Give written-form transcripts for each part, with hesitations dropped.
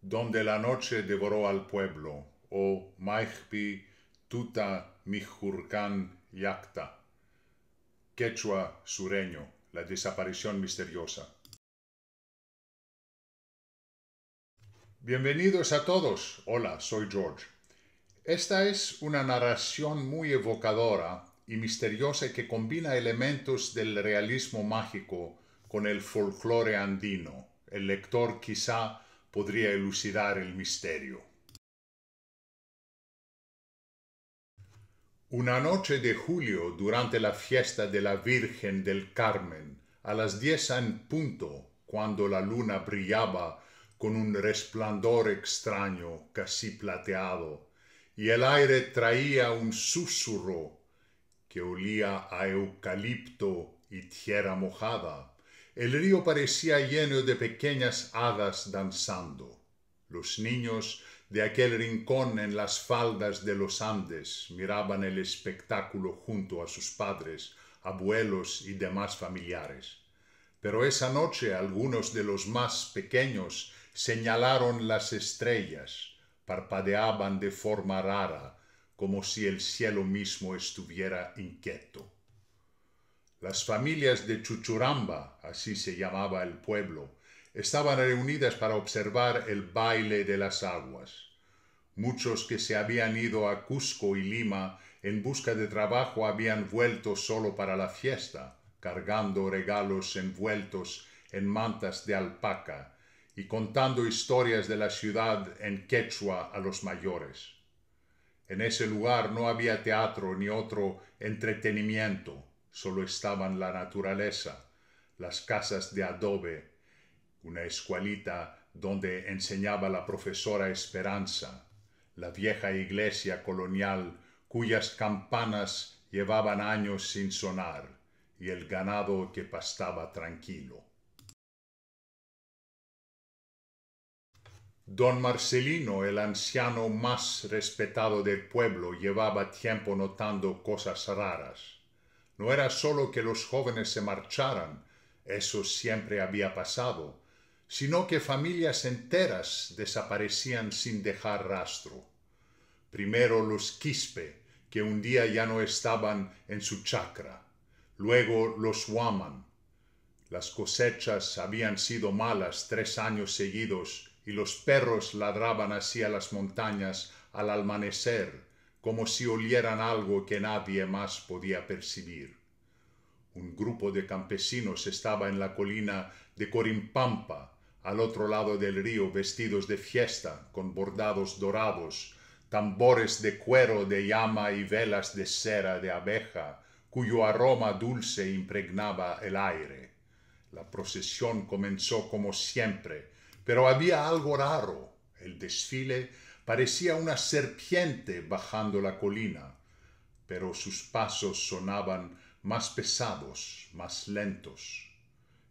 donde la noche devoró al pueblo, o Maijpi Tuta Mijurcan Yacta, quechua sureño, la desaparición misteriosa. Bienvenidos a todos. Hola, soy George. Esta es una narración muy evocadora y misteriosa que combina elementos del realismo mágico con el folclore andino. El lector quizá podría elucidar el misterio. Una noche de julio, durante la fiesta de la Virgen del Carmen, a las 10 en punto, cuando la luna brillaba con un resplandor extraño, casi plateado, y el aire traía un susurro que olía a eucalipto y tierra mojada, el río parecía lleno de pequeñas hadas danzando. Los niños de aquel rincón en las faldas de los Andes miraban el espectáculo junto a sus padres, abuelos y demás familiares. Pero esa noche algunos de los más pequeños señalaron las estrellas, parpadeaban de forma rara, como si el cielo mismo estuviera inquieto. Las familias de Chuchuramba, así se llamaba el pueblo, estaban reunidas para observar el baile de las aguas. Muchos que se habían ido a Cusco y Lima en busca de trabajo habían vuelto solo para la fiesta, cargando regalos envueltos en mantas de alpaca y contando historias de la ciudad en quechua a los mayores. En ese lugar no había teatro ni otro entretenimiento, solo estaban la naturaleza, las casas de adobe, una escuelita donde enseñaba la profesora Esperanza, la vieja iglesia colonial cuyas campanas llevaban años sin sonar, y el ganado que pastaba tranquilo. Don Marcelino, el anciano más respetado del pueblo, llevaba tiempo notando cosas raras. No era solo que los jóvenes se marcharan, eso siempre había pasado, sino que familias enteras desaparecían sin dejar rastro. Primero los Quispe, que un día ya no estaban en su chacra. Luego los Huaman. Las cosechas habían sido malas 3 años seguidos y los perros ladraban hacia las montañas al amanecer, como si olieran algo que nadie más podía percibir. Un grupo de campesinos estaba en la colina de Corimpampa, al otro lado del río, vestidos de fiesta, con bordados dorados, tambores de cuero de llama y velas de cera de abeja, cuyo aroma dulce impregnaba el aire. La procesión comenzó como siempre, pero había algo raro. El desfile parecía una serpiente bajando la colina, pero sus pasos sonaban más pesados, más lentos.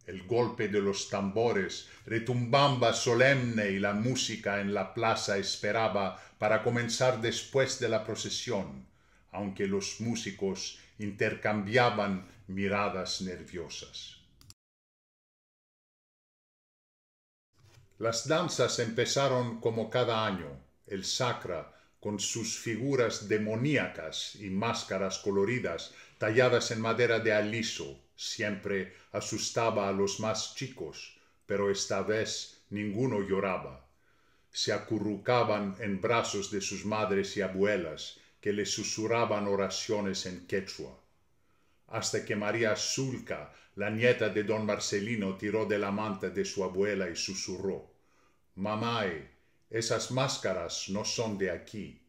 El golpe de los tambores retumbaba solemne y la música en la plaza esperaba para comenzar después de la procesión, aunque los músicos intercambiaban miradas nerviosas. Las danzas empezaron como cada año. El sacra, con sus figuras demoníacas y máscaras coloridas talladas en madera de aliso, siempre asustaba a los más chicos, pero esta vez ninguno lloraba. Se acurrucaban en brazos de sus madres y abuelas, que les susurraban oraciones en quechua. Hasta que María Zulca, la nieta de don Marcelino, tiró de la manta de su abuela y susurró: «Mamae, esas máscaras no son de aquí».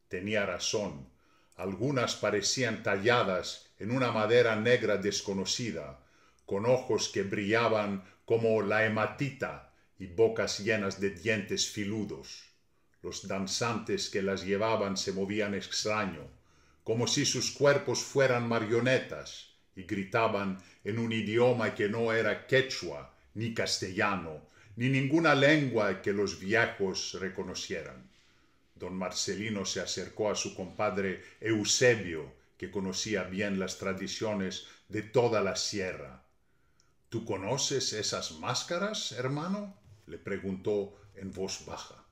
Tenía razón. Algunas parecían talladas en una madera negra desconocida, con ojos que brillaban como la hematita y bocas llenas de dientes filudos. Los danzantes que las llevaban se movían extraño, como si sus cuerpos fueran marionetas, y gritaban en un idioma que no era quechua, ni castellano, ni ninguna lengua que los viejos reconocieran. Don Marcelino se acercó a su compadre Eusebio, que conocía bien las tradiciones de toda la sierra. «¿Tú conoces esas máscaras, hermano?». le preguntó en voz baja.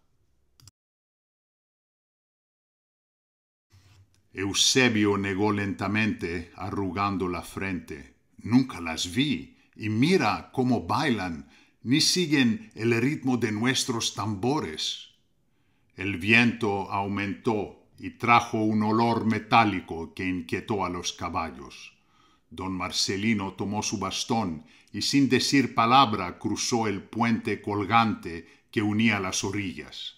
Eusebio negó lentamente, arrugando la frente. Nunca las vi, y mira cómo bailan, ni siguen el ritmo de nuestros tambores. El viento aumentó y trajo un olor metálico que inquietó a los caballos. Don Marcelino tomó su bastón y sin decir palabra cruzó el puente colgante que unía las orillas.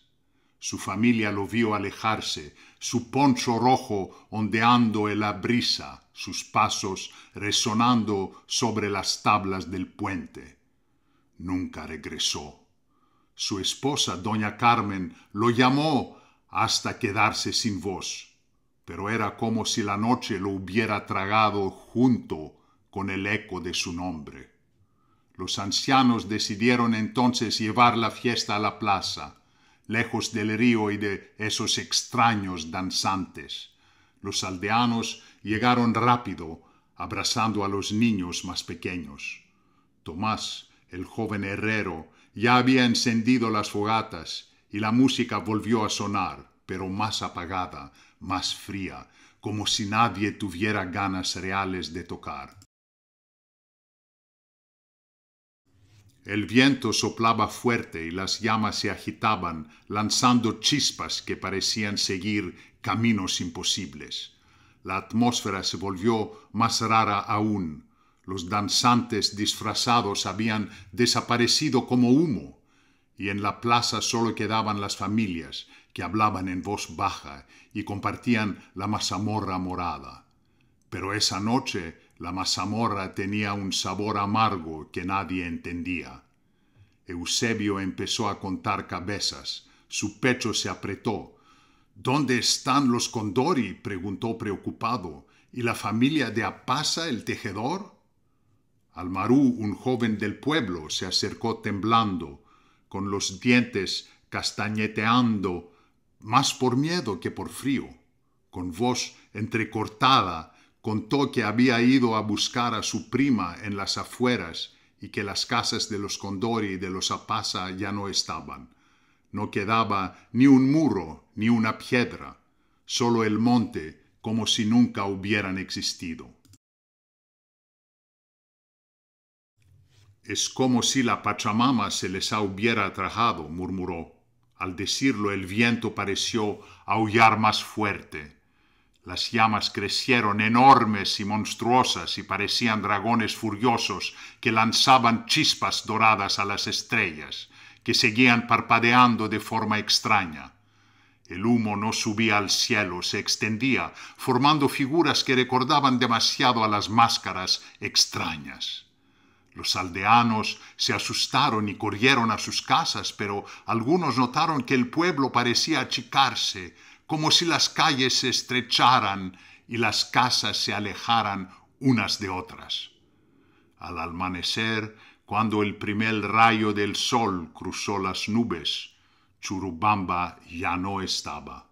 Su familia lo vio alejarse, su poncho rojo ondeando en la brisa, sus pasos resonando sobre las tablas del puente. Nunca regresó. Su esposa, doña Carmen, lo llamó hasta quedarse sin voz, pero era como si la noche lo hubiera tragado junto con el eco de su nombre. Los ancianos decidieron entonces llevar la fiesta a la plaza, lejos del río y de esos extraños danzantes. Los aldeanos llegaron rápido, abrazando a los niños más pequeños. Tomás, el joven herrero, ya había encendido las fogatas y la música volvió a sonar, pero más apagada, más fría, como si nadie tuviera ganas reales de tocar. El viento soplaba fuerte y las llamas se agitaban, lanzando chispas que parecían seguir caminos imposibles. La atmósfera se volvió más rara aún. Los danzantes disfrazados habían desaparecido como humo, y en la plaza solo quedaban las familias, que hablaban en voz baja y compartían la mazamorra morada. Pero esa noche la mazamorra tenía un sabor amargo que nadie entendía. Eusebio empezó a contar cabezas. Su pecho se apretó. ¿Dónde están los Condori?, preguntó preocupado. ¿Y la familia de Apasa, el tejedor? Almarú, un joven del pueblo, se acercó temblando, con los dientes castañeteando, más por miedo que por frío. Con voz entrecortada, contó que había ido a buscar a su prima en las afueras y que las casas de los Condori y de los Apasa ya no estaban. No quedaba ni un muro ni una piedra, solo el monte, como si nunca hubieran existido. Es como si la Pachamama se les hubiera tragado, murmuró. Al decirlo, el viento pareció aullar más fuerte. Las llamas crecieron enormes y monstruosas y parecían dragones furiosos que lanzaban chispas doradas a las estrellas, que seguían parpadeando de forma extraña. El humo no subía al cielo, se extendía, formando figuras que recordaban demasiado a las máscaras extrañas. Los aldeanos se asustaron y corrieron a sus casas, pero algunos notaron que el pueblo parecía achicarse, como si las calles se estrecharan y las casas se alejaran unas de otras. Al amanecer, cuando el primer rayo del sol cruzó las nubes, Churubamba ya no estaba.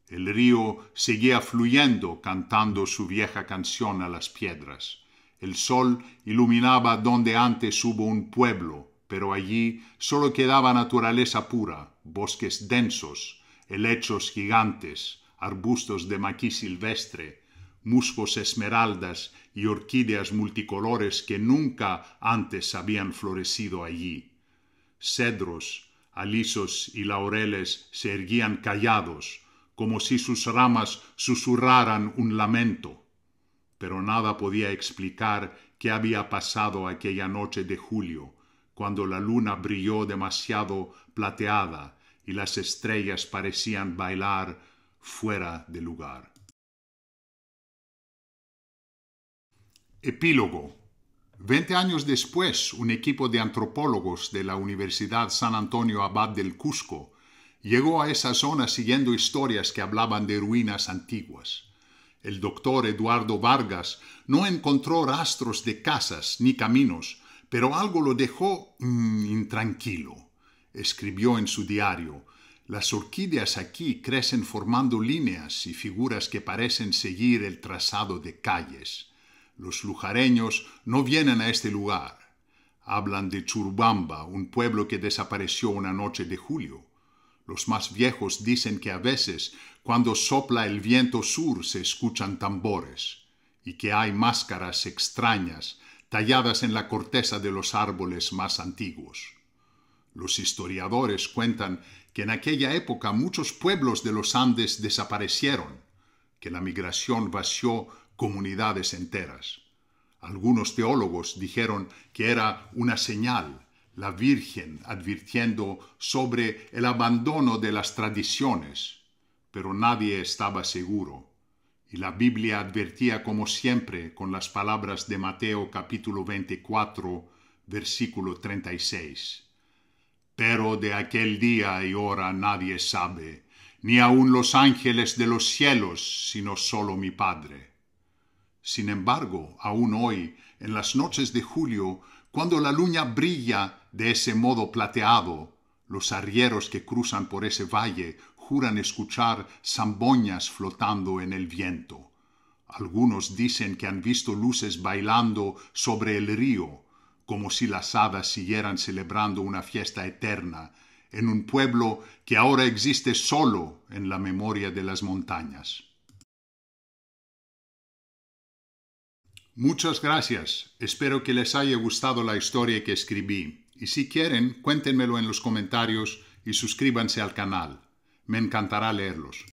El río seguía fluyendo, cantando su vieja canción a las piedras. El sol iluminaba donde antes hubo un pueblo, pero allí solo quedaba naturaleza pura, bosques densos, helechos gigantes, arbustos de maquis silvestre, musgos esmeraldas y orquídeas multicolores que nunca antes habían florecido allí. Cedros, alisos y laureles se erguían callados, como si sus ramas susurraran un lamento. Pero nada podía explicar qué había pasado aquella noche de julio, cuando la luna brilló demasiado plateada y las estrellas parecían bailar fuera de lugar. Epílogo. 20 años después, un equipo de antropólogos de la Universidad San Antonio Abad del Cusco llegó a esa zona siguiendo historias que hablaban de ruinas antiguas. El doctor Eduardo Vargas no encontró rastros de casas ni caminos, pero algo lo dejó intranquilo. Escribió en su diario: las orquídeas aquí crecen formando líneas y figuras que parecen seguir el trazado de calles. Los lugareños no vienen a este lugar. Hablan de Churubamba, un pueblo que desapareció una noche de julio. Los más viejos dicen que a veces, cuando sopla el viento sur, se escuchan tambores, y que hay máscaras extrañas talladas en la corteza de los árboles más antiguos. Los historiadores cuentan que en aquella época muchos pueblos de los Andes desaparecieron, que la migración vació comunidades enteras. Algunos teólogos dijeron que era una señal, la Virgen advirtiendo sobre el abandono de las tradiciones, pero nadie estaba seguro. Y la Biblia advertía como siempre con las palabras de Mateo capítulo 24, versículo 36. Pero de aquel día y hora nadie sabe, ni aun los ángeles de los cielos, sino solo mi Padre. Sin embargo, aún hoy, en las noches de julio, cuando la luna brilla de ese modo plateado, los arrieros que cruzan por ese valle juran escuchar zamboñas flotando en el viento. Algunos dicen que han visto luces bailando sobre el río, como si las hadas siguieran celebrando una fiesta eterna en un pueblo que ahora existe solo en la memoria de las montañas. Muchas gracias. Espero que les haya gustado la historia que escribí. Y si quieren, cuéntenmelo en los comentarios y suscríbanse al canal. Me encantará leerlos.